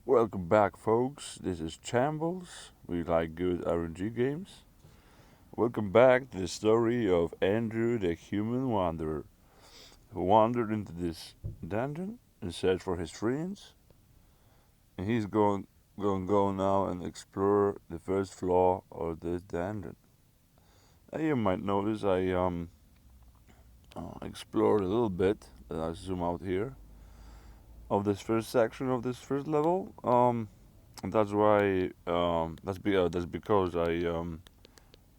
Welcome back, folks. This is Chambles. We like good RNG games. Welcome back to the story of Andrew the human wanderer, who wandered into this dungeon in search for his friends, and he's going to go now and explore the first floor of this dungeon. Now you might notice I explored a little bit. I zoom out here of this first section of this first level. And that's why that's because I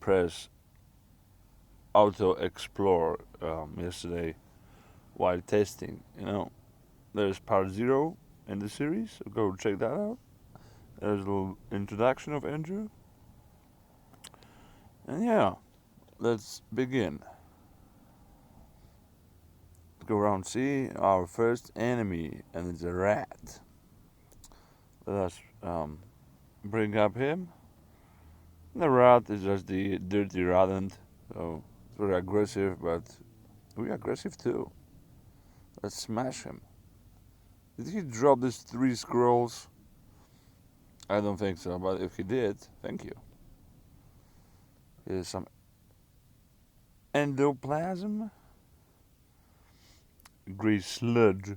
press auto explore yesterday while testing. There's part 0 in the series, so go check that out. There's a little introduction of Andrew. And yeah, let's begin. Let's go around, see our first enemy, and it's a rat. Let us bring up him. The rat is just the dirty rodent, so it's very aggressive, but we're aggressive too. Let's smash him. Did he drop these 3 scrolls? I don't think so, but if he did, thank you. Here's some endoplasm. Grease sludge.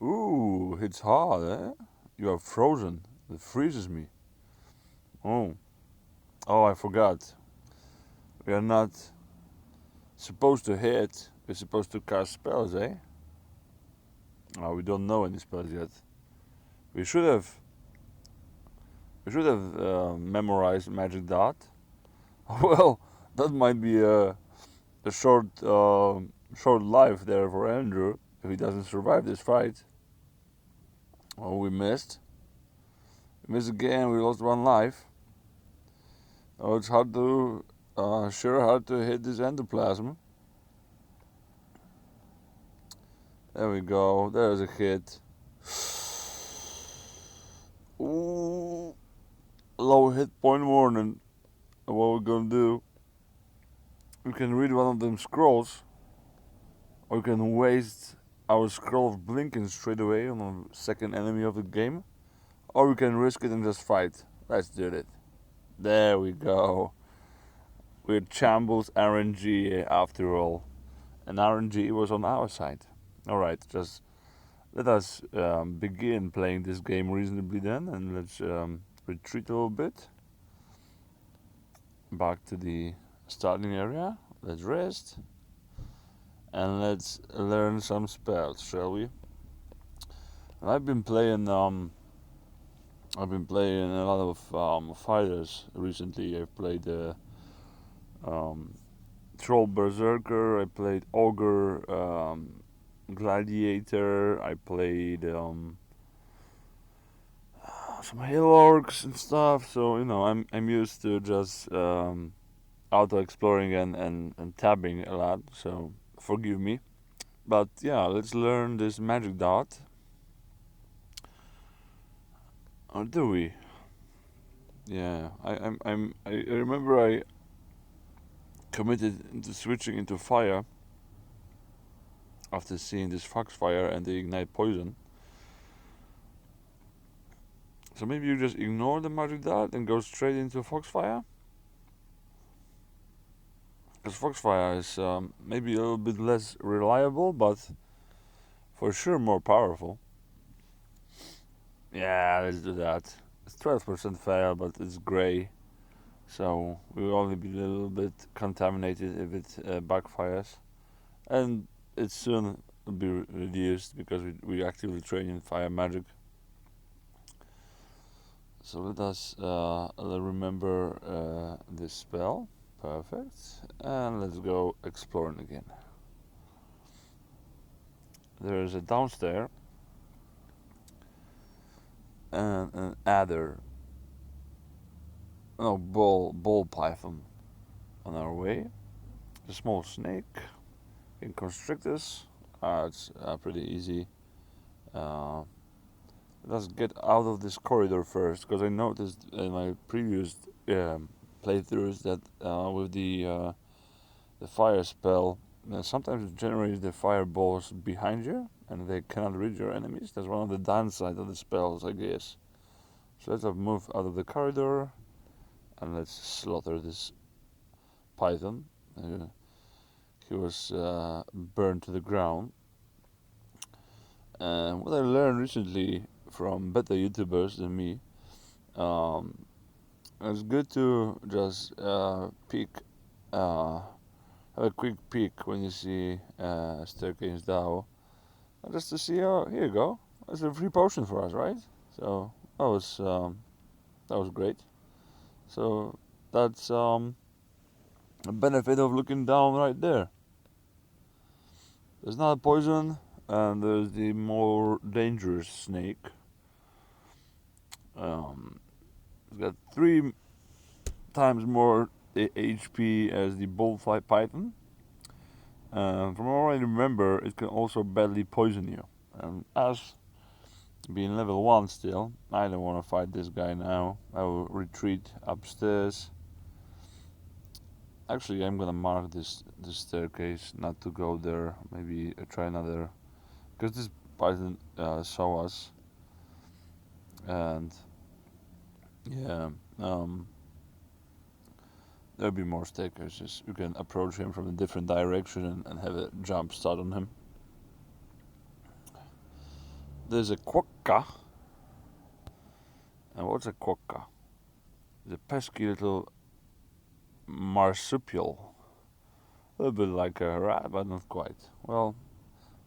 Ooh, it's hard, eh? You are frozen. It freezes me. Oh. Oh, I forgot. We are not supposed to hit. We're supposed to cast spells, eh? Oh, we don't know any spells yet. We should have memorized Magic Dot. Well, that might be a short life there for Andrew if he doesn't survive this fight. Oh, we missed. We missed again. We lost 1 life. Oh, it's hard to hard to hit this endoplasm. There we go. There's a hit. Ooh, low hit point warning. What we're gonna do? We can read one of them scrolls, or we can waste our scroll of blinking straight away on a second enemy of the game, or we can risk it and just fight. Let's do it. There we go. We're Chambles RNG after all, and RNG was on our side. Alright, just let us begin playing this game reasonably then, and let's retreat a little bit. Back to the starting area. Let's rest. And let's learn some spells, shall we? And I've been playing a lot of fighters recently. I've played Troll Berserker, I played Ogre, Gladiator, I played some Hill Orcs and stuff. So I'm used to just auto exploring and tabbing a lot. So forgive me. But yeah, let's learn this Magic Dot. Or do we? Yeah, I remember I committed into switching into fire after seeing this Foxfire and the Ignite Poison. So maybe you just ignore the Magic Dot and go straight into Foxfire? Because Foxfire is maybe a little bit less reliable, but for sure more powerful. Yeah, let's do that. It's 12% fail, but it's grey. So we will only be a little bit contaminated if it backfires. And it soon will be reduced because we actively train in fire magic. So let us remember this spell. Perfect. And let's go exploring again. There's a downstairs and an adder. No, ball python on our way. A small snake can constrict us. It's pretty easy. Let's get out of this corridor first, because I noticed in my previous playthroughs that with the fire spell sometimes it generates the fireballs behind you, and they cannot reach your enemies. That's one of the downsides of the spells, I guess. So let's move out of the corridor, and let's slaughter this python. He was burned to the ground. And what I learned recently from better YouTubers than me, it's good to just peek, have a quick peek when you see staircase down, just to see. Oh, here you go. That's a free potion for us, right? So that was great. So that's a benefit of looking down right there. There's not a poison, and there's the more dangerous snake. It's got 3 times more HP as the bullfly python. From what I remember, it can also badly poison you. As being level 1 still, I don't want to fight this guy now. I will retreat upstairs. Actually, I'm gonna mark this staircase not to go there. Maybe try another, because this python saw us, and yeah, there'll be more staircases. You can approach him from a different direction and have a jump start on him. There's a quokka. And what's a quokka? It's a pesky little marsupial. A little bit like a rat, but not quite. Well,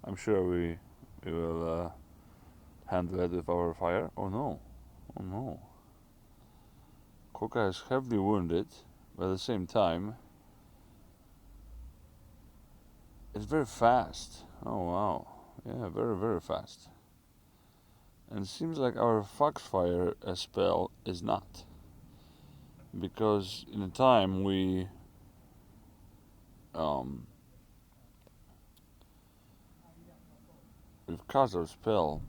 I'm sure we will handle it with our fire. Oh no. Oh no. Quokka is heavily wounded, but at the same time, it's very fast. Oh wow. Yeah, very, very fast. And it seems like our Foxfire spell is not. Because in the time we've cast our spell,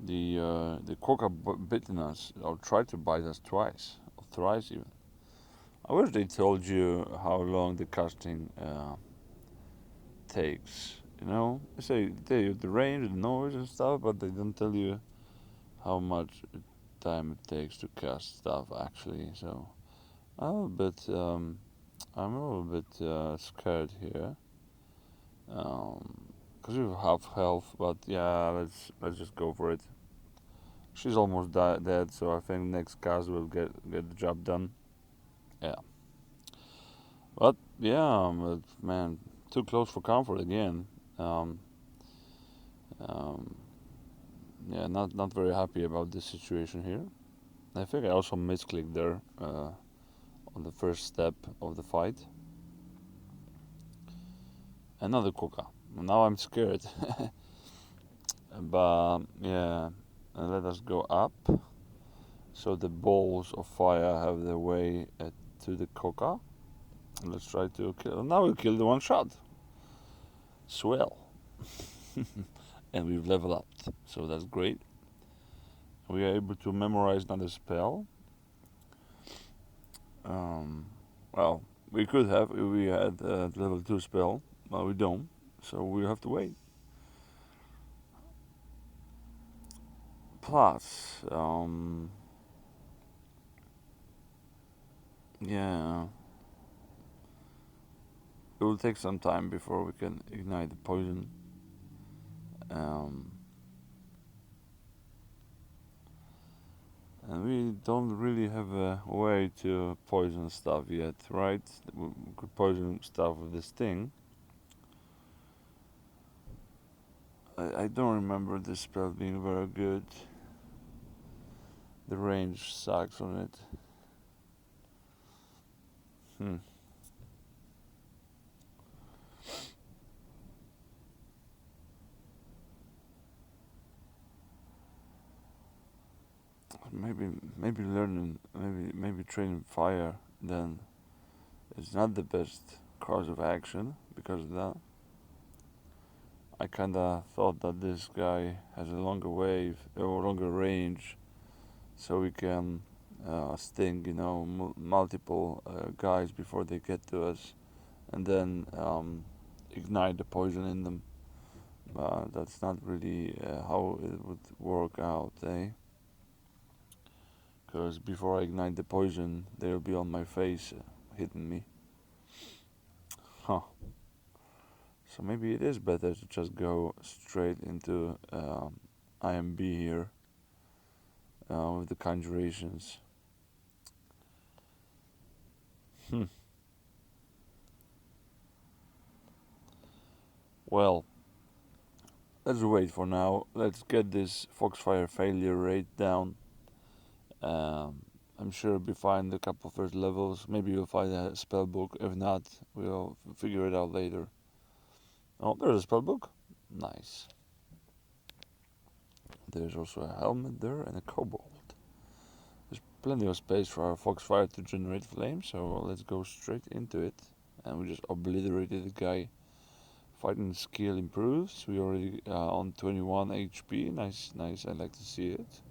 the quokka bitten us, or tried to bite us twice, or thrice even. I wish they told you how long the casting takes. You know, they tell you the range, the noise and stuff, but they don't tell you how much time it takes to cast stuff actually. So I'm a little bit scared here. Cause we have half health, but yeah, let's just go for it. She's almost dead, so I think next cast will get the job done. Yeah, but yeah, but man, too close for comfort again. Um, um, yeah, not very happy about this situation here. I think I also misclicked there on the first step of the fight. Another quokka. Now I'm scared. But yeah, let us go up. So the balls of fire have their way to the quokka. Let's try to kill. Now we killed the one shot. Swell. And we've leveled up, so that's great. We are able to memorize another spell. Well, we could have if we had level 2 spell, but we don't. So we have to wait. Plus, yeah, it will take some time before we can ignite the poison. And we don't really have a way to poison stuff yet, right? We could poison stuff with this thing. I don't remember this spell being very good. The range sucks on it. Maybe learning, maybe training fire then is not the best course of action because of that. I kinda thought that this guy has a longer wave or longer range, so we can sting, multiple guys before they get to us, and then ignite the poison in them. But that's not really how it would work out, eh? Because before I ignite the poison, they'll be on my face, hitting me. Huh. So maybe it is better to just go straight into IMB here with the conjurations. Hmm. Well, let's wait for now. Let's get this Foxfire failure rate down. I'm sure we'll find a couple first levels. Maybe we'll find a spell book. If not, we'll figure it out later. Oh, there's a spell book. Nice. There's also a helmet there and a kobold. There's plenty of space for our Foxfire to generate flames, so let's go straight into it. And we just obliterated the guy. Fighting skill improves. We already on 21 HP. Nice, nice. I like to see it.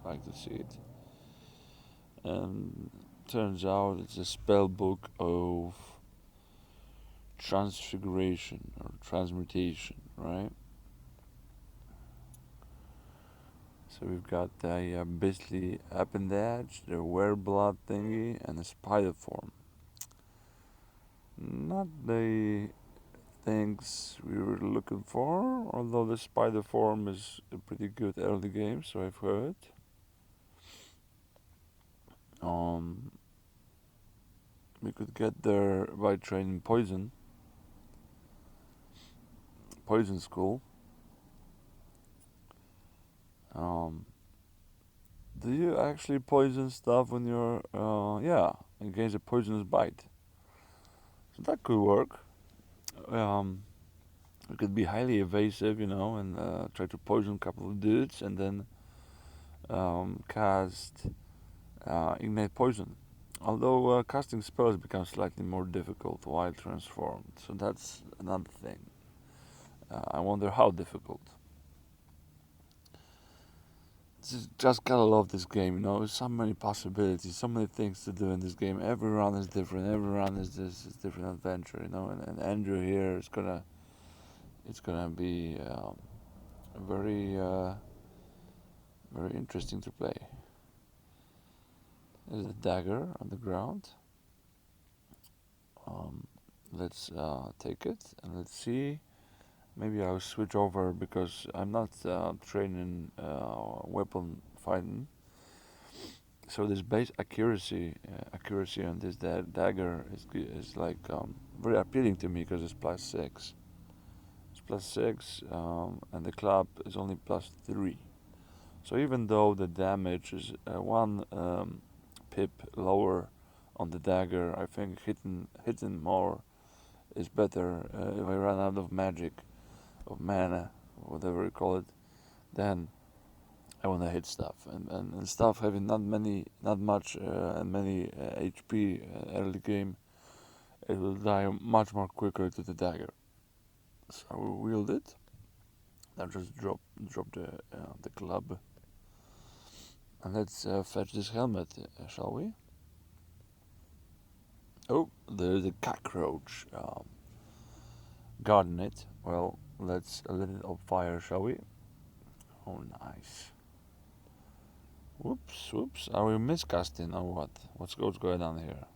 I like to see it. And turns out it's a spell book of transfiguration or transmutation, right? So we've got a basically appendage, the wereblood thingy, and a spider form. Not the things we were looking for, although the spider form is a pretty good early game, so I've heard. Um, we could get there by training poison school. Um, do you actually poison stuff when you're, against a poisonous bite? So that could work. Um, it could be highly evasive, and try to poison a couple of dudes and then cast ignite poison. Although casting spells becomes slightly more difficult while transformed, so that's another thing. I wonder how difficult. Just gotta love this game, so many possibilities, so many things to do in this game. Every round is different. Every round is this is different adventure, And Andrew here is it's gonna be very very interesting to play. There's a dagger on the ground. Um, let's take it and let's see. Maybe I'll switch over because I'm not training weapon fighting. So this base accuracy on this dagger is like very appealing to me because it's +6. It's +6, and the club is only +3. So even though the damage is one pip lower on the dagger, I think hitting more is better. If I run out of magic, of mana, whatever you call it, then I want to hit stuff, and stuff having not much many HP early game, it will die much more quicker to the dagger. So I will wield it. Now just drop the club, and let's fetch this helmet, shall we? Oh, there's a cockroach guarding it. Well, let's let it on fire, shall we? Oh, nice. Whoops. Are we miscasting or what? What's going on here?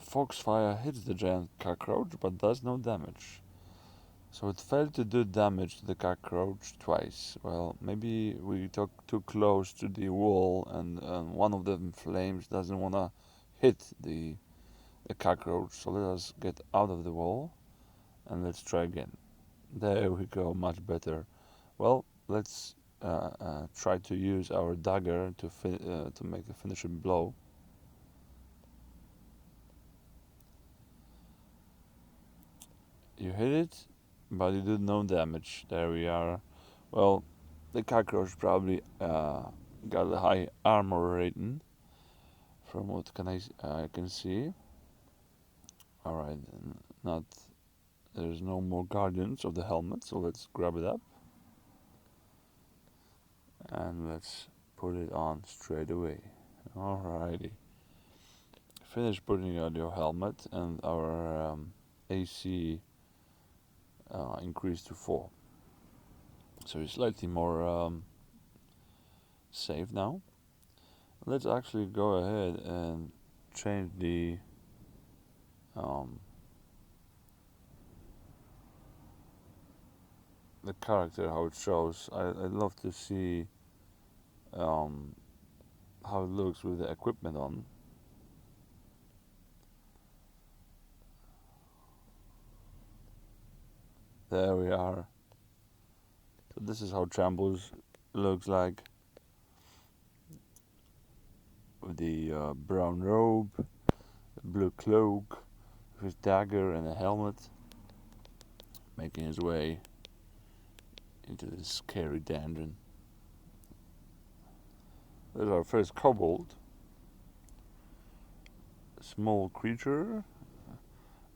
Foxfire hits the giant cockroach but does no damage. So it failed to do damage to the cockroach twice. Well, maybe we took too close to the wall and one of the flames doesn't want to hit the cockroach. So let us get out of the wall and let's try again. There we go, much better. Well, let's try to use our dagger to make the finishing blow. You hit it, but you did no damage. There we are. Well, the cockroach probably got a high armor rating, from what I can see. All right, not there's no more guardians of the helmet, so let's grab it up. And let's put it on straight away. Alrighty. Finish putting on your helmet, and our AC increased to 4. So it's slightly more safe now. Let's actually go ahead and change um, the character, how it shows. I'd love to see um, how it looks with the equipment on. There we are. So this is how Trambles looks like, with the brown robe, blue cloak, his dagger and a helmet, making his way into this scary dungeon. There's our first kobold, a small creature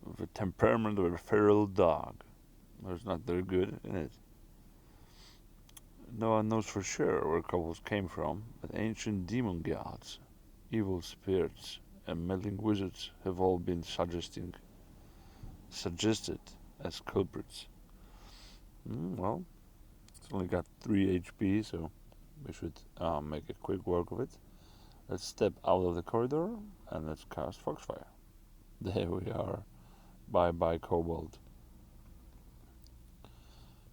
with a temperament of a feral dog. That's not very good, is it? No one knows for sure where kobolds came from, but ancient demon gods, evil spirits, and meddling wizards have all been suggested as culprits. Well, it's only got 3 HP, so we should make a quick work of it. Let's step out of the corridor and let's cast Foxfire. There we are. Bye bye, kobold.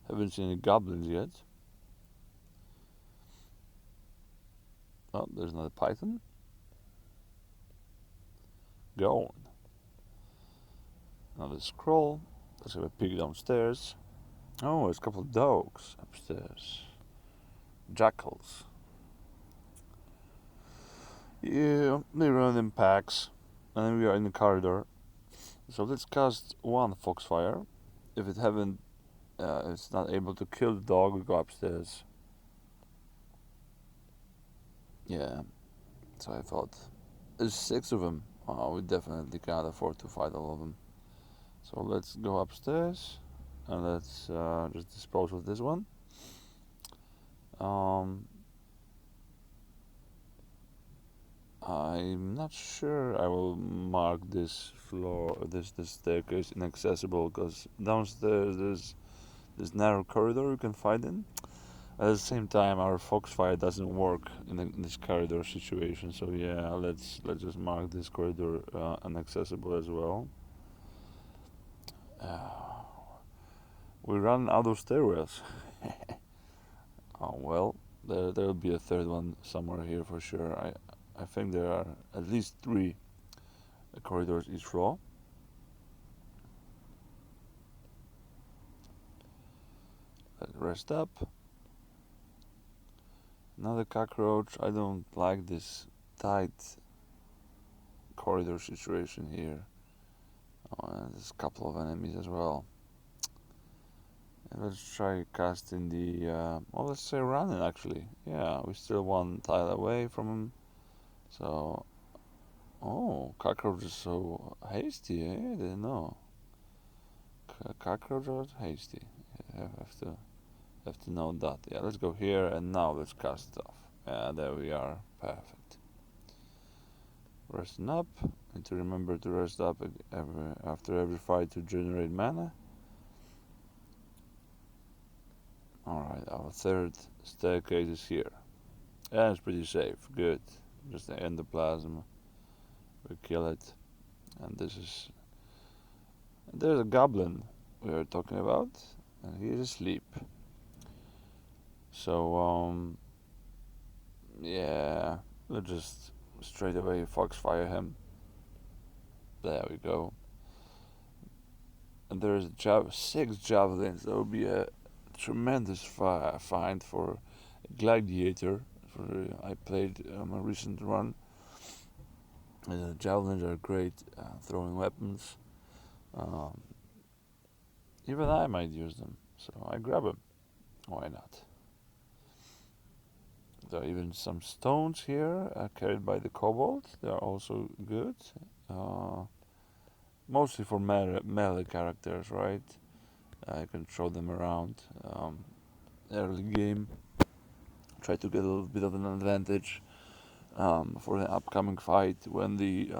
Haven't seen any goblins yet. Oh, there's another python. Go on. Another scroll. Let's have a peek downstairs. Oh, there's a couple of dogs upstairs. Jackals. Yeah, they run in packs. And then we are in the corridor. So let's cast 1 Foxfire. If it's not able to kill the dog, we go upstairs. Yeah, so I thought. There's 6 of them. Oh, we definitely can't afford to fight all of them. So let's go upstairs and let's just dispose of this one. I'm not sure I will mark this floor, this staircase inaccessible, because downstairs there's this narrow corridor you can fight in. At the same time, our Foxfire doesn't work in this corridor situation, so yeah, let's just mark this corridor inaccessible as well. We run out of stairwells. Oh well, there'll be a third one somewhere here for sure. I think there are at least 3 corridors each floor. Let's rest up. Another cockroach. I don't like this tight corridor situation here. Oh, and there's a couple of enemies as well. And let's try casting the, well, let's say running actually. Yeah, we're still 1 tile away from him. So, oh, cockroach is so hasty, eh? I didn't know. Cockroach are hasty. Yeah, have to know that. Yeah, let's go here and now let's cast stuff. Yeah, there we are. Perfect. Resting up. Need to remember to rest up after every fight to generate mana. Alright, our third staircase is here. Yeah, it's pretty safe. Good. Just the endoplasm. We kill it. And there's a goblin we were talking about. And he is asleep. So, yeah. We'll just straight away Foxfire him. There we go. And there's 6 javelins. That would be a tremendous find for a gladiator. I played a recent run. Javelins are great throwing weapons. Even I might use them, so I grab them. Why not? There are even some stones here carried by the kobold. They are also good. Mostly for melee characters, right? I can throw them around. Early game, try to get a little bit of an advantage for the upcoming fight when the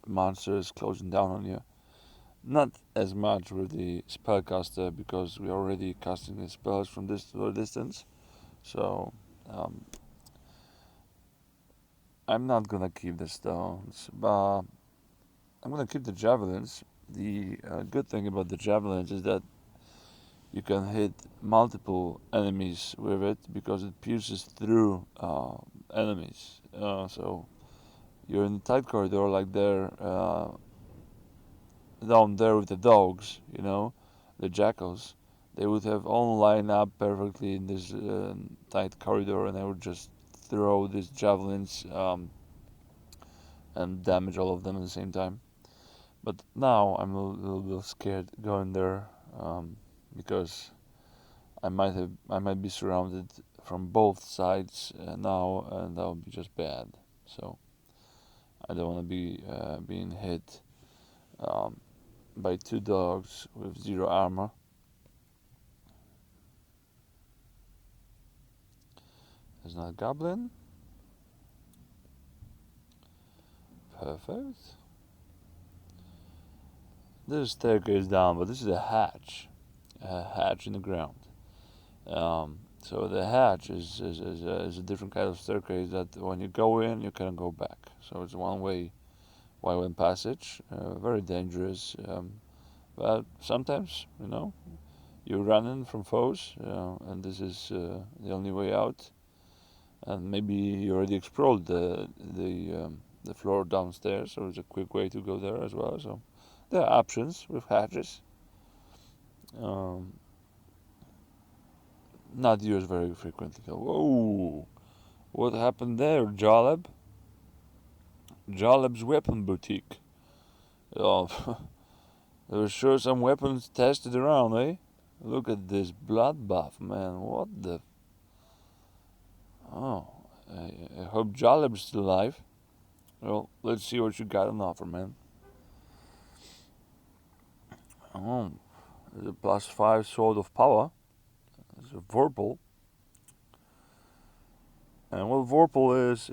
monster is closing down on you. Not as much with the spellcaster because we're already casting the spells from this to a distance. So I'm not gonna keep the stones, but I'm gonna keep the javelins. The good thing about the javelins is that you can hit multiple enemies with it because it pierces through enemies. So you're in a tight corridor like there, down there with the dogs, the jackals. They would have all lined up perfectly in this tight corridor, and I would just throw these javelins and damage all of them at the same time. But now I'm a little bit scared going there because I might be surrounded from both sides now, and that would be just bad. So I don't want to be being hit by two dogs with zero armor. There's not a goblin. Perfect. There's a staircase down, but this is a hatch in the ground. So the hatch is a different kind of staircase that when you go in, you can't go back. So it's one-way passage, very dangerous. But sometimes, you're running from foes, and this is the only way out. And maybe you already explored the floor downstairs, so it's a quick way to go there as well. So there are options with hatches. Not used very frequently. Whoa! What happened there, Jaleb? Jaleb's Weapon Boutique. Oh, there were sure some weapons tested around, eh? Look at this bloodbath, man. What the... Oh, I hope Jaleb's still alive. Well, let's see what you got on offer, man. Oh, there's a +5 Sword of Power. There's a Vorpal. And what Vorpal is,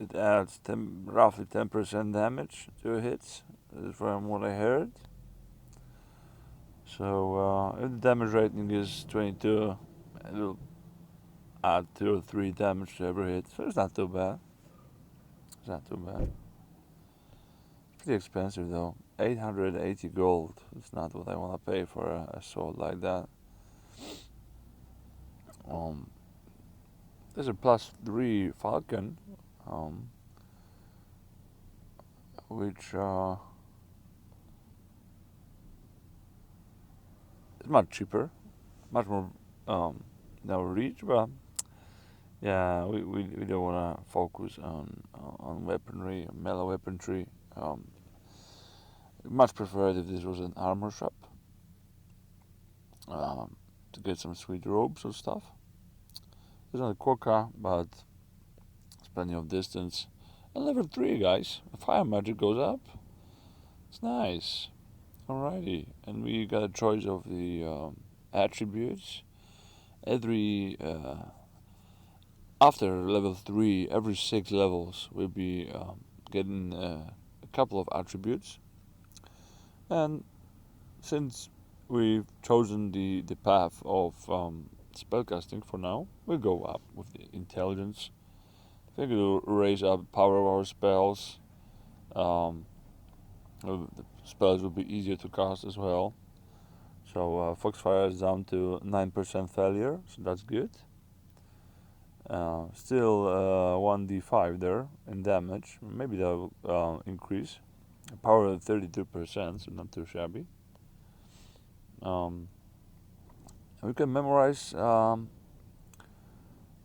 it adds roughly 10% damage to hits, from what I heard. So if the damage rating is 22, it will add 2 or 3 damage to every hit. So it's not too bad. It's not too bad. It's pretty expensive though. 880 gold. It's not what I want to pay for a sword like that. There's a +3 Falcon, which is much cheaper, much more now reach, but yeah, we don't want to focus on weaponry, melee weaponry. Much preferred if this was an armor shop to get some sweet robes or stuff. There's not a quokka, but it's plenty of distance. And level 3, guys. Fire magic goes up. It's nice. Alrighty, and we got a choice of the attributes. Every after level 3, every 6 levels we'll be getting a couple of attributes. And since we've chosen the path of spellcasting for now, we'll go up with the intelligence. I think it'll raise up power of our spells. The spells will be easier to cast as well. So Foxfire is down to 9% failure, so that's good. Still 1d5 there in damage. Maybe that will increase. Power at 32%, so not too shabby. We can memorize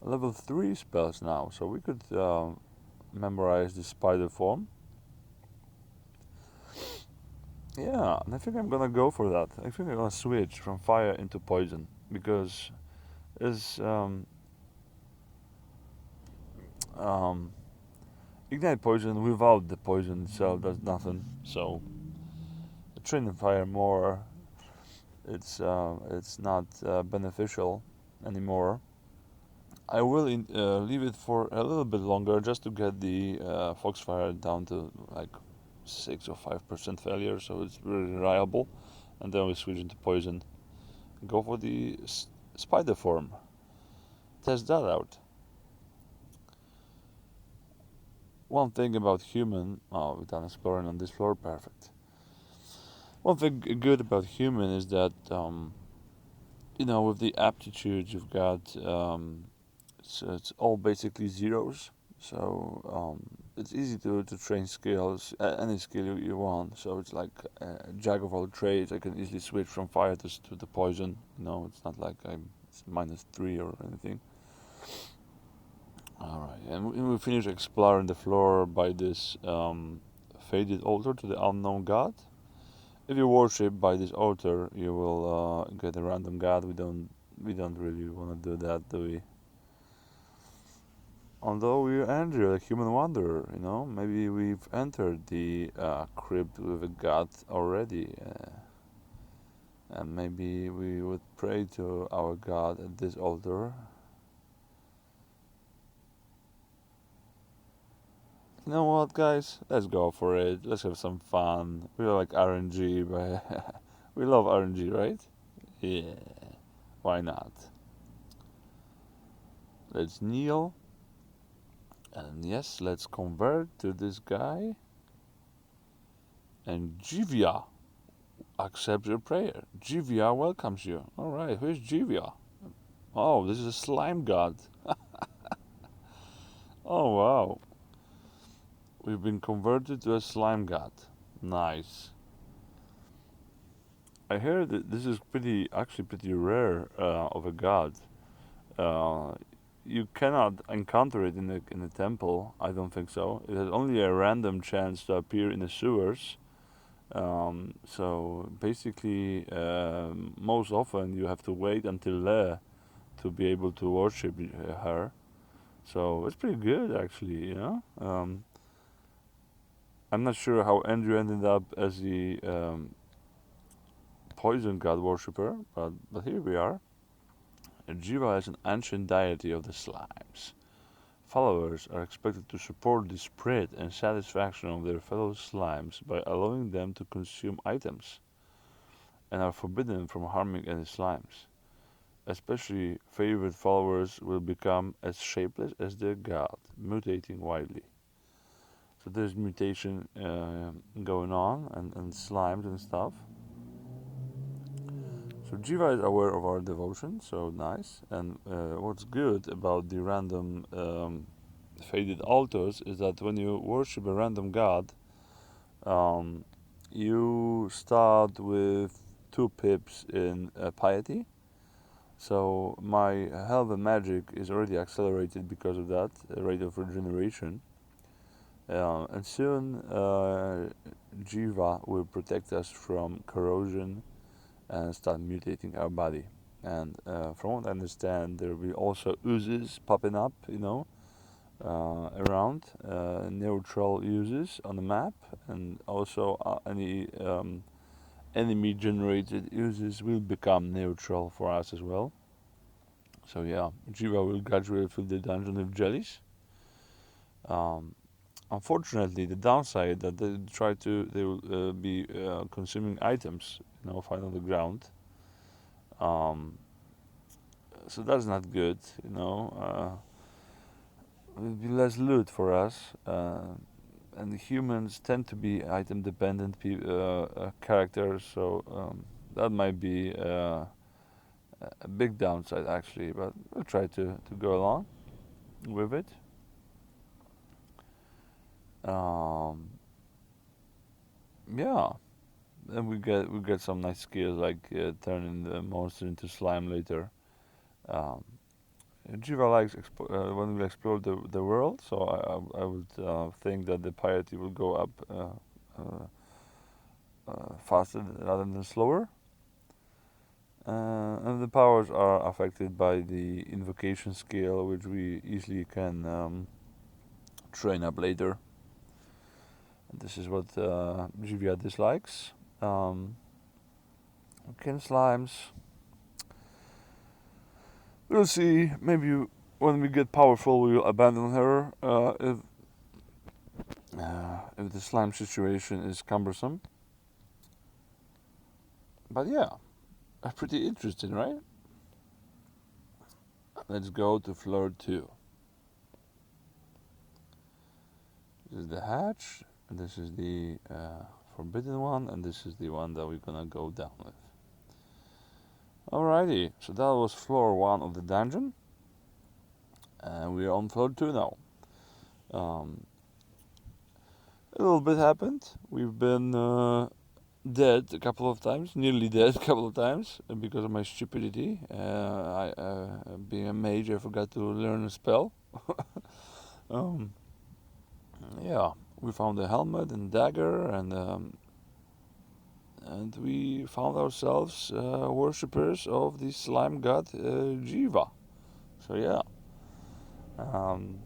level 3 spells now, so we could memorize the spider form. Yeah, and I think I'm gonna go for that. I think I'm gonna switch from fire into poison because it's ignite poison without the poison itself does nothing. So train fire more. It's not beneficial anymore. I will leave it for a little bit longer just to get the Foxfire down to like 6 or 5% failure, so it's really reliable. And then we switch into poison. Go for the spider form. Test that out. One thing about HuWn, oh, we're done exploring on this floor, perfect. One thing good about HuWn is that, with the aptitudes you've got, so it's all basically zeros. So it's easy to train skills, any skill you want. So it's like a jack of all trades. I can easily switch from fire to the poison. It's not like it's -3 or anything. Alright, and we finish exploring the floor by this faded altar to the unknown god. If you worship by this altar, you will get a random god. We don't really want to do that, do we? Although we enter a human wanderer, maybe we've entered the crypt with a god already, and maybe we would pray to our god at this altar. You know what, guys? Let's go for it. Let's have some fun. We like RNG, but we love RNG, right? Yeah. Why not? Let's kneel. And yes, let's convert to this guy. And Jivia accepts your prayer. Jivia welcomes you. Alright, who's Jivia? Oh, this is a slime god. Oh, wow. We've been converted to a slime god. Nice. I heard that this is pretty rare of a god. You cannot encounter it in the temple. I don't think so. It has only a random chance to appear in the sewers. So basically, most often you have to wait until there to be able to worship her. So it's pretty good, actually. I'm not sure how Andrew ended up as the poison god worshipper, but here we are. Jiva is an ancient deity of the slimes. Followers are expected to support the spread and satisfaction of their fellow slimes by allowing them to consume items, and are forbidden from harming any slimes. Especially favored followers will become as shapeless as their god, mutating widely. So there's mutation going on, and slimes and stuff. So Jiva is aware of our devotion, so nice. And what's good about the random faded altars is that when you worship a random god, you start with 2 pips in piety. So my health and magic is already accelerated because of that rate of regeneration. And soon Jiva will protect us from corrosion and start mutating our body. And from what I understand, there will be also oozes popping up, around neutral oozes on the map, and also any enemy-generated oozes will become neutral for us as well. So yeah, Jiva will gradually fill the dungeon with jellies. Unfortunately, the downside that they will be consuming items, find on the ground. So that's not good, It'll be less loot for us, and the humans tend to be item-dependent characters, so that might be a big downside actually. But we'll try to go along with it. Yeah, then we get some nice skills like turning the monster into slime later. Jiva likes when we explore the world, so I would think that the piety will go up faster rather than slower. And the powers are affected by the invocation skill, which we easily can train up later. And this is what Jivia dislikes. Kin slimes. We'll see. Maybe when we get powerful, we will abandon her if the slime situation is cumbersome. But yeah, pretty interesting, right? Let's go to floor 2. This is the hatch, and this is the forbidden one, and this is the one that we're gonna go down with. Alrighty, so that was floor 1 of the dungeon, and we're on floor 2 now. A little bit happened. We've been dead a couple of times, nearly dead a couple of times because of my stupidity. Being a mage, I forgot to learn a spell. um, yeah, we found a helmet and dagger, and we found ourselves worshippers of the slime god Jiva. So yeah, um,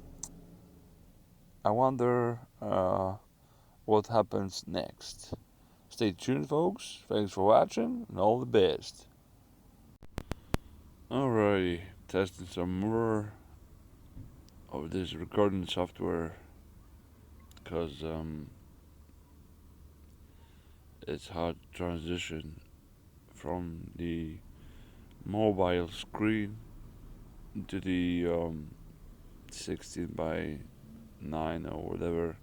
I wonder what happens next. Stay tuned, folks. Thanks for watching, and all the best. Alrighty, testing some more of this recording software because it's hard to transition from the mobile screen to the 16 by 9 or whatever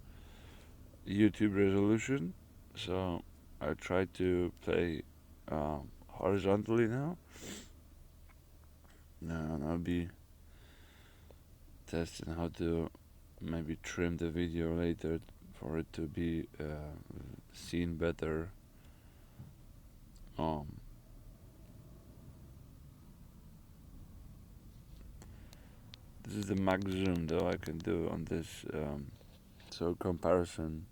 YouTube resolution. So I try to play horizontally now. And I'll be testing how to maybe trim the video later for it to be seen better. This is the max zoom though I can do on this, so comparison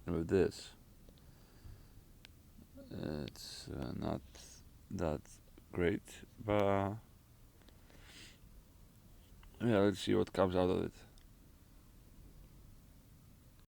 with this, it's not that great, but yeah, let's see what comes out of it.